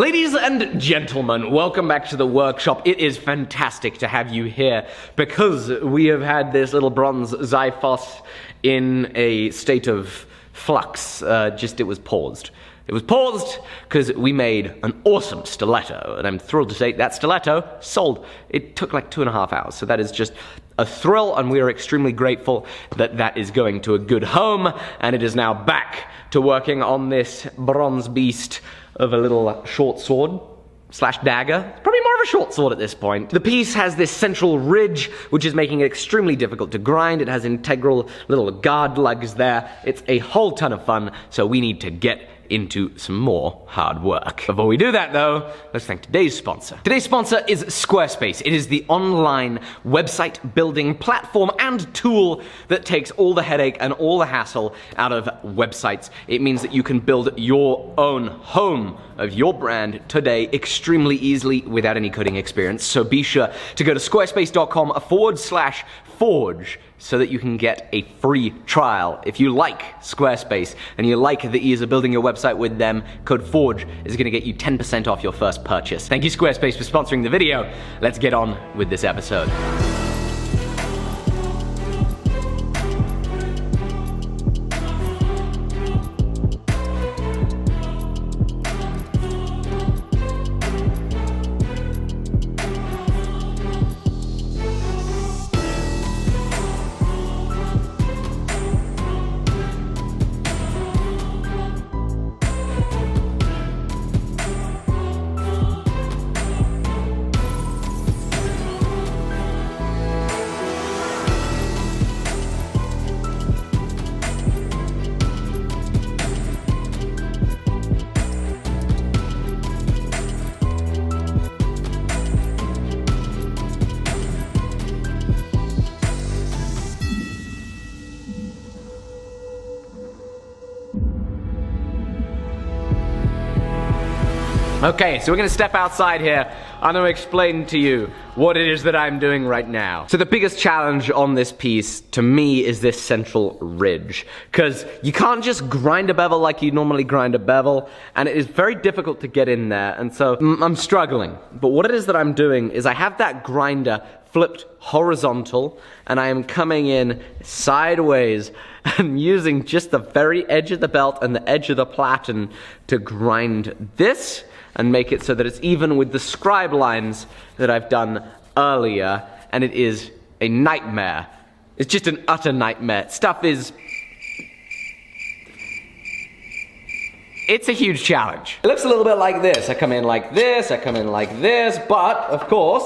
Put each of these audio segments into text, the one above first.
Ladies and gentlemen, welcome back to the workshop. It is fantastic to have you here because we have had this little bronze Xiphos in a state of flux. It was paused. It was paused because we made an awesome stiletto, and I'm thrilled to say that stiletto sold. It took like 2.5 hours, so that is just a thrill, and we are extremely grateful that that is going to a good home, and it is now back to working on this bronze beast of a little short sword slash dagger. Probably more of a short sword at this point. The piece has this central ridge, which is making it extremely difficult to grind. It has integral little guard lugs there. It's a whole ton of fun, so we need to get into some more hard work. Before we do that though, let's thank today's sponsor. Today's sponsor is Squarespace. It is the online website building platform and tool that takes all the headache and all the hassle out of websites. It means that you can build your own home of your brand today extremely easily without any coding experience. So be sure to go to squarespace.com/forge so that you can get a free trial. If you like Squarespace and you like the ease of building your website with them, code FORGE is going to get you 10% off your first purchase. Thank you, Squarespace, for sponsoring the video. Let's get on with this episode. Okay, so we're gonna step outside here. I'm gonna explain to you what it is that I'm doing right now. So the biggest challenge on this piece, to me, is this central ridge. Because you can't just grind a bevel like you normally grind a bevel, and it is very difficult to get in there, and so I'm struggling. But what it is that I'm doing is I have that grinder flipped horizontal, and I am coming in sideways and using just the very edge of the belt and the edge of the platen to grind this and make it so that it's even with the scribe lines that I've done earlier, and it is a nightmare. It's just an utter nightmare. It's a huge challenge. It looks a little bit like this. I come in like this, I come in like this, but of course,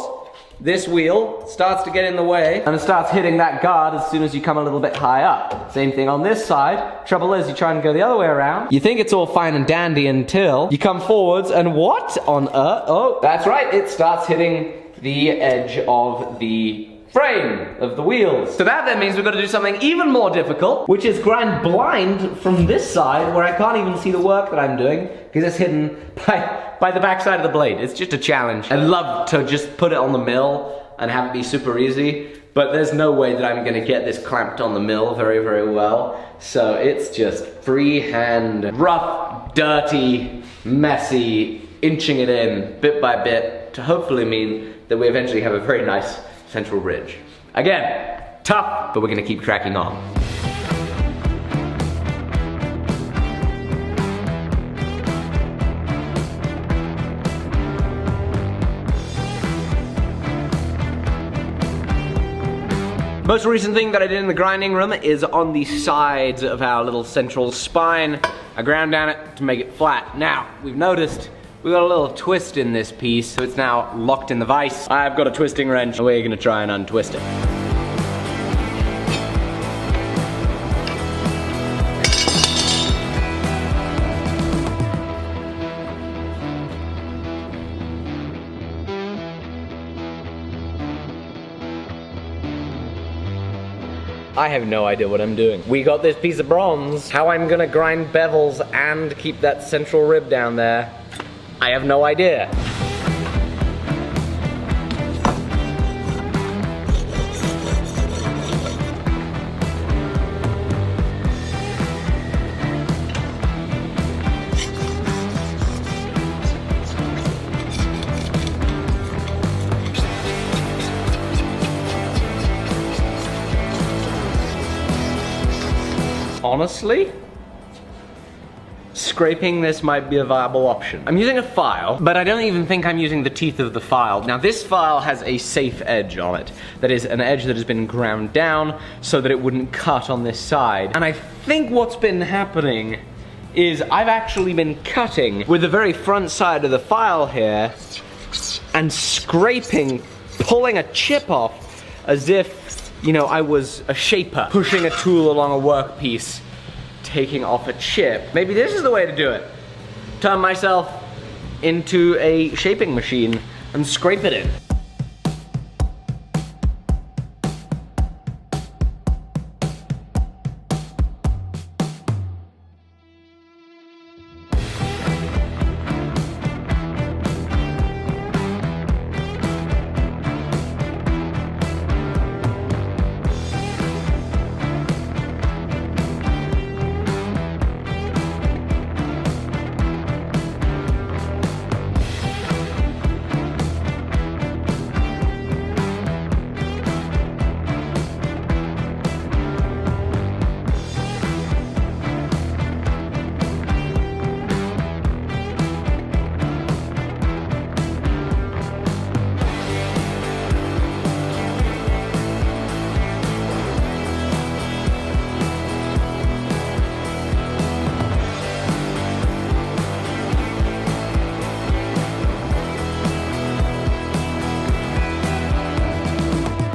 this wheel starts to get in the way and it starts hitting that guard as soon as you come a little bit high up. Same thing on this side. Trouble is, you try and go the other way around. You think it's all fine and dandy until you come forwards and what on earth? Oh, that's right, it starts hitting the edge of the frame of the wheels. So that then means we've got to do something even more difficult, which is grind blind from this side where I can't even see the work that I'm doing because it's hidden by the back side of the blade. It's just a challenge. I'd love to just put it on the mill and have it be super easy, but there's no way that I'm gonna get this clamped on the mill very, very well. So it's just freehand, rough, dirty, messy, inching it in bit by bit to hopefully mean that we eventually have a very nice central ridge. Again, tough, but we're gonna keep tracking on. Most recent thing that I did in the grinding room is on the sides of our little central spine. I ground down it to make it flat. Now, we've noticed we got a little twist in this piece, so it's now locked in the vise. I've got a twisting wrench, and we're gonna try and untwist it. I have no idea what I'm doing. We got this piece of bronze. How I'm gonna grind bevels and keep that central rib down there, I have no idea. honestly, scraping this might be a viable option. I'm using a file, but I don't even think I'm using the teeth of the file. Now this file has a safe edge on it. That is an edge that has been ground down so that it wouldn't cut on this side. And I think what's been happening is I've actually been cutting with the very front side of the file here and scraping, pulling a chip off as if, you know, I was a shaper pushing a tool along a workpiece, taking off a chip. Maybe this is the way to do it. Turn myself into a shaping machine and scrape it in.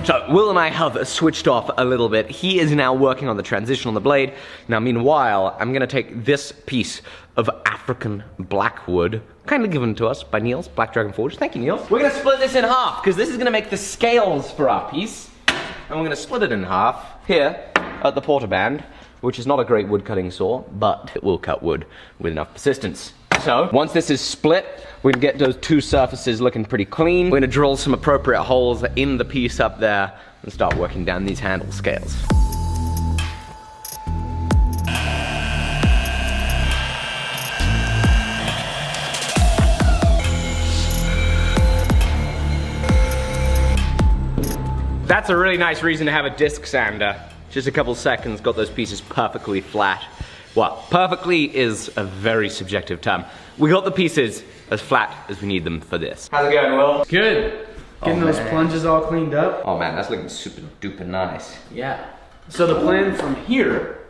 So, Will and I have switched off a little bit. He is now working on the transition on the blade. Now, meanwhile, I'm gonna take this piece of African blackwood, kindly given to us by Niels, Black Dragon Forge. Thank you, Niels. We're gonna split this in half, because this is gonna make the scales for our piece. And we're gonna split it in half here at the portaband, which is not a great wood cutting saw, but it will cut wood with enough persistence. So, once this is split, we're gonna get those two surfaces looking pretty clean. We're gonna drill some appropriate holes in the piece up there and start working down these handle scales. That's a really nice reason to have a disc sander. Just a couple seconds, got those pieces perfectly flat. Well, perfectly is a very subjective term. We got the pieces as flat as we need them for this. How's it going, Will? Good. Getting those plunges all cleaned up. Oh man, that's looking super duper nice. Yeah. So the plan from here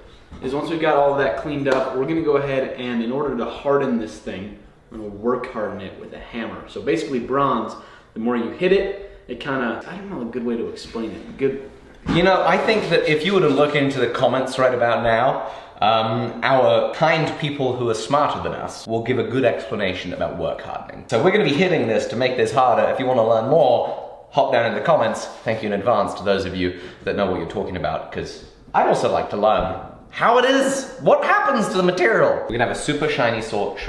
is once we've got all of that cleaned up, we're gonna go ahead and in order to harden this thing, we're gonna work harden it with a hammer. So basically bronze, the more you hit it, it kinda, I don't know a good way to explain it. Good. You know, I think that if you were to look into the comments right about now, our kind people who are smarter than us will give a good explanation about work hardening. So we're gonna be hitting this to make this harder. If you wanna learn more, hop down in the comments. Thank you in advance to those of you that know what you're talking about, because I'd also like to learn how it is, what happens to the material. We're gonna have a super shiny sword.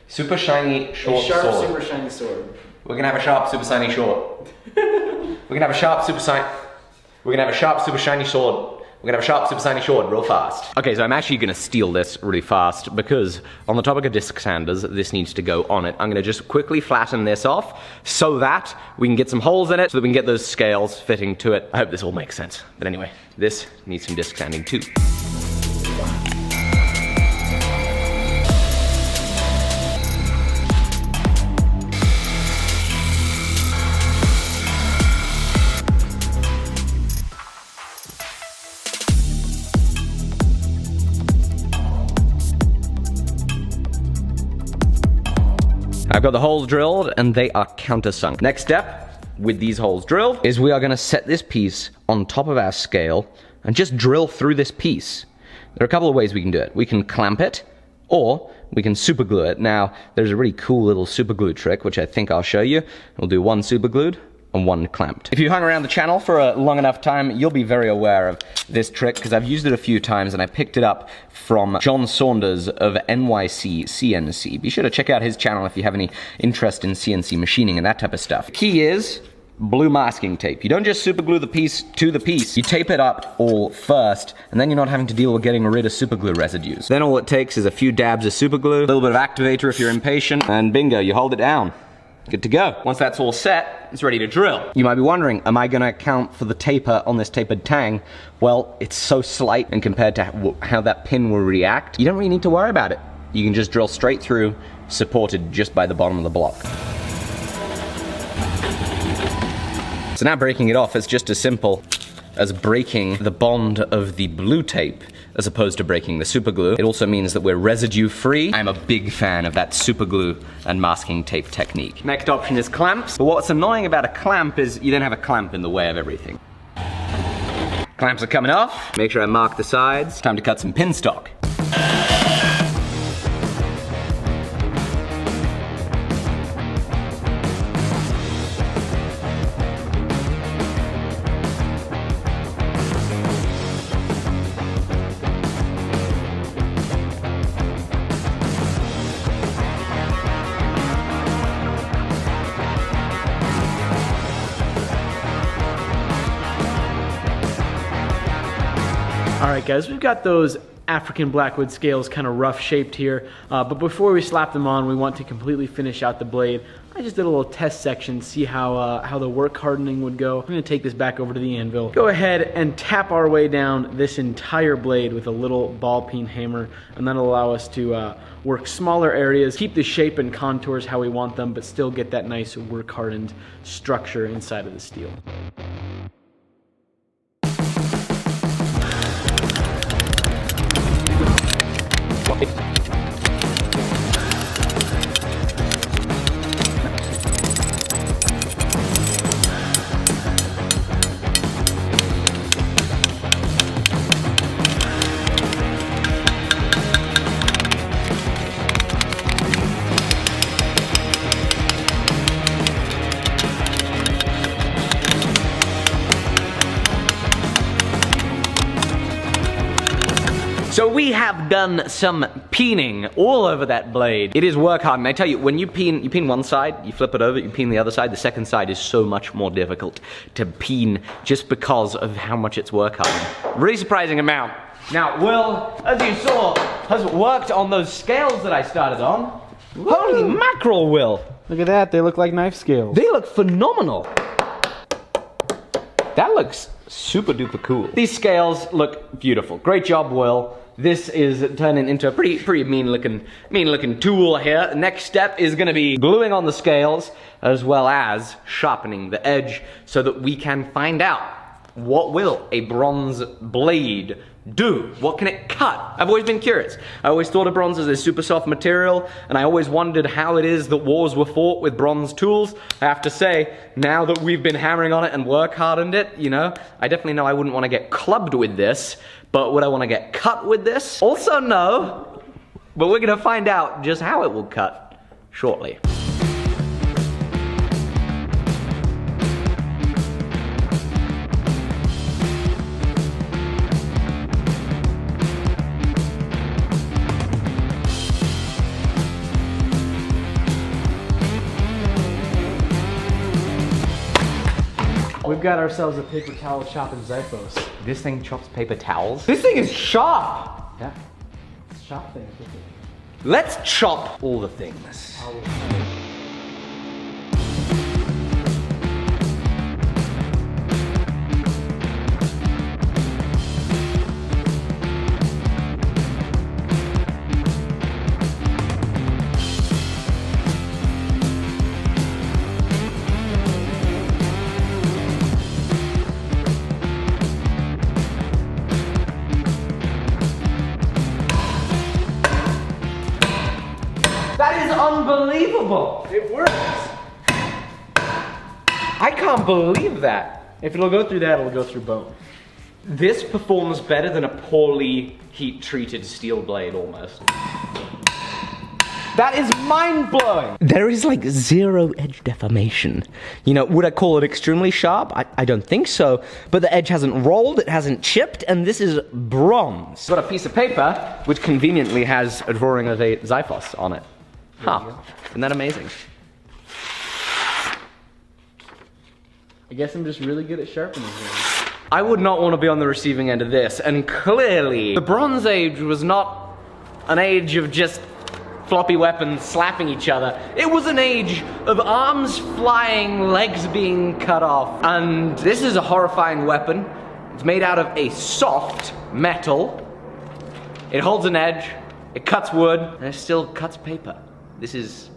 Super shiny short sword. Sharp, super shiny sword. We're gonna have a sharp, super shiny sword. We're gonna have a sharp, super shiny. We're gonna have a sharp, super shiny sword. We're gonna have a sharp, super shiny sword real fast. Okay, so I'm actually gonna steal this really fast because on the topic of disc sanders, this needs to go on it. I'm gonna just quickly flatten this off so that we can get some holes in it so that we can get those scales fitting to it. I hope this all makes sense. But anyway, this needs some disc sanding too. I've got the holes drilled and they are countersunk. Next step, with these holes drilled, is we are gonna set this piece on top of our scale and just drill through this piece. There are a couple of ways we can do it. We can clamp it, or we can super glue it. Now, there's a really cool little super glue trick, which I think I'll show you. We'll do one super glued and one clamped. If you hung around the channel for a long enough time, you'll be very aware of this trick because I've used it a few times and I picked it up from John Saunders of NYC CNC. Be sure to check out his channel if you have any interest in CNC machining and that type of stuff. The key is blue masking tape. You don't just super glue the piece to the piece. You tape it up all first, and then you're not having to deal with getting rid of super glue residues. Then all it takes is a few dabs of super glue, a little bit of activator if you're impatient, and bingo, you hold it down. good to go. Once that's all set, it's ready to drill. You might be wondering, am I gonna account for the taper on this tapered tang? Well, it's so slight, and compared to how that pin will react, you don't really need to worry about it. You can just drill straight through, supported just by the bottom of the block. So now breaking it off is just as simple as breaking the bond of the blue tape as opposed to breaking the super glue. It also means that we're residue free. I'm a big fan of that super glue and masking tape technique. Next option is clamps, but what's annoying about a clamp is you don't have a clamp in the way of everything. Clamps are coming off. Make sure I mark the sides. Time to cut some pin stock. Alright guys, we've got those African blackwood scales kind of rough shaped here, but before we slap them on, we want to completely finish out the blade. I just did a little test section, see how the work hardening would go. I'm going to take this back over to the anvil. Go ahead and tap our way down this entire blade with a little ball peen hammer, and that'll allow us to work smaller areas, keep the shape and contours how we want them, but still get that nice work hardened structure inside of the steel. So we have done some peening all over that blade. It is work hard, and I tell you, when you peen one side, you flip it over, you peen the other side, the second side is so much more difficult to peen just because of how much it's work hard. Really surprising amount. Now, Will, as you saw, has worked on those scales that I started on. Woo. Holy mackerel, Will. Look at that, they look like knife scales. They look phenomenal. That looks super duper cool. These scales look beautiful. Great job, Will. This is turning into a pretty mean looking tool here. The next step is gonna be gluing on the scales as well as sharpening the edge so that we can find out what will a bronze blade do? What can it cut? I've always been curious. I always thought of bronze as a super soft material, and I always wondered how it is that wars were fought with bronze tools. I have to say, now that we've been hammering on it and work hardened it, you know, I definitely know I wouldn't want to get clubbed with this, but would I want to get cut with this? Also no, but we're gonna find out just how it will cut shortly. We've got ourselves a paper towel chopping Zyphos. This thing chops paper towels? This thing is sharp! Yeah, it's chop things. Let's chop all the things. That is unbelievable! It works! I can't believe that. If it'll go through that, it'll go through bone. This performs better than a poorly heat-treated steel blade, almost. That is mind-blowing! There is like zero edge deformation. You know, would I call it extremely sharp? I don't think so, but the edge hasn't rolled, it hasn't chipped, and this is bronze. Got a piece of paper, which conveniently has a drawing of a Zyphos on it. Huh, isn't that amazing? I guess I'm just really good at sharpening things. I would not want to be on the receiving end of this, and clearly, the Bronze Age was not an age of just floppy weapons slapping each other. It was an age of arms flying, legs being cut off. And this is a horrifying weapon. It's made out of a soft metal. It holds an edge, it cuts wood, and it still cuts paper. This is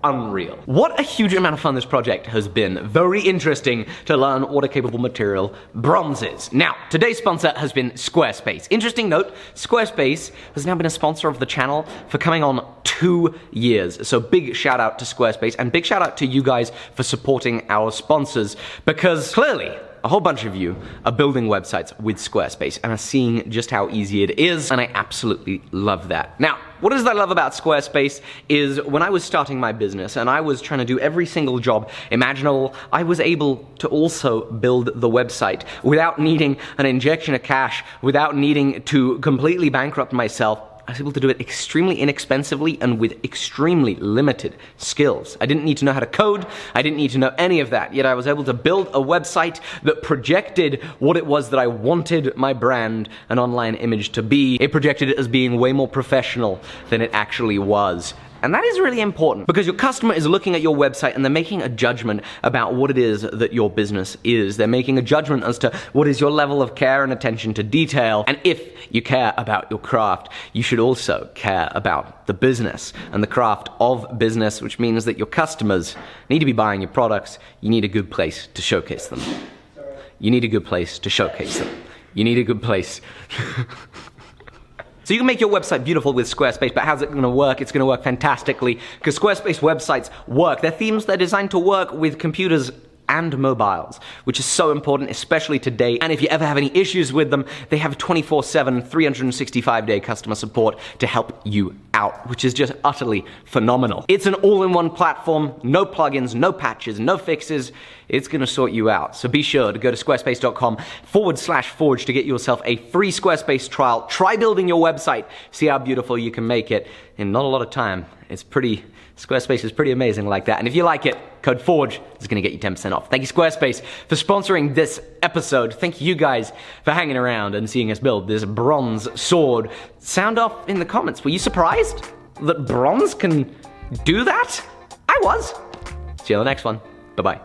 unreal. What a huge amount of fun this project has been. Very interesting to learn what a capable material bronze is. Now, today's sponsor has been Squarespace. Interesting note, Squarespace has now been a sponsor of the channel for coming on 2 years. So big shout out to Squarespace, and big shout out to you guys for supporting our sponsors, because clearly, a whole bunch of you are building websites with Squarespace and are seeing just how easy it is, and I absolutely love that. Now, what is that I love about Squarespace is when I was starting my business and I was trying to do every single job imaginable, I was able to also build the website without needing an injection of cash, without needing to completely bankrupt myself. I was able to do it extremely inexpensively and with extremely limited skills. I didn't need to know how to code, I didn't need to know any of that, yet I was able to build a website that projected what it was that I wanted my brand and online image to be. It projected it as being way more professional than it actually was. And that is really important, because your customer is looking at your website and they're making a judgment about what it is that your business is. They're making a judgment as to what is your level of care and attention to detail. And if you care about your craft, you should also care about the business and the craft of business, which means that your customers need to be buying your products. You need a good place to showcase them. You need a good place to showcase them. You need a good place. So you can make your website beautiful with Squarespace, but how's it gonna work? It's gonna work fantastically, because Squarespace websites work. They're themes that are designed to work with computers and mobiles, which is so important, especially today. And if you ever have any issues with them, they have 24/7, 365-day customer support to help you out, which is just utterly phenomenal. It's an all-in-one platform, no plugins, no patches, no fixes. It's gonna sort you out. So be sure to go to squarespace.com/forge to get yourself a free Squarespace trial. Try building your website, see how beautiful you can make it in not a lot of time. Squarespace is pretty amazing like that. And if you like it, code FORGE is gonna get you 10% off. Thank you, Squarespace, for sponsoring this episode. Thank you guys for hanging around and seeing us build this bronze sword. Sound off in the comments. Were you surprised that bronze can do that? I was. See you on the next one. Bye-bye.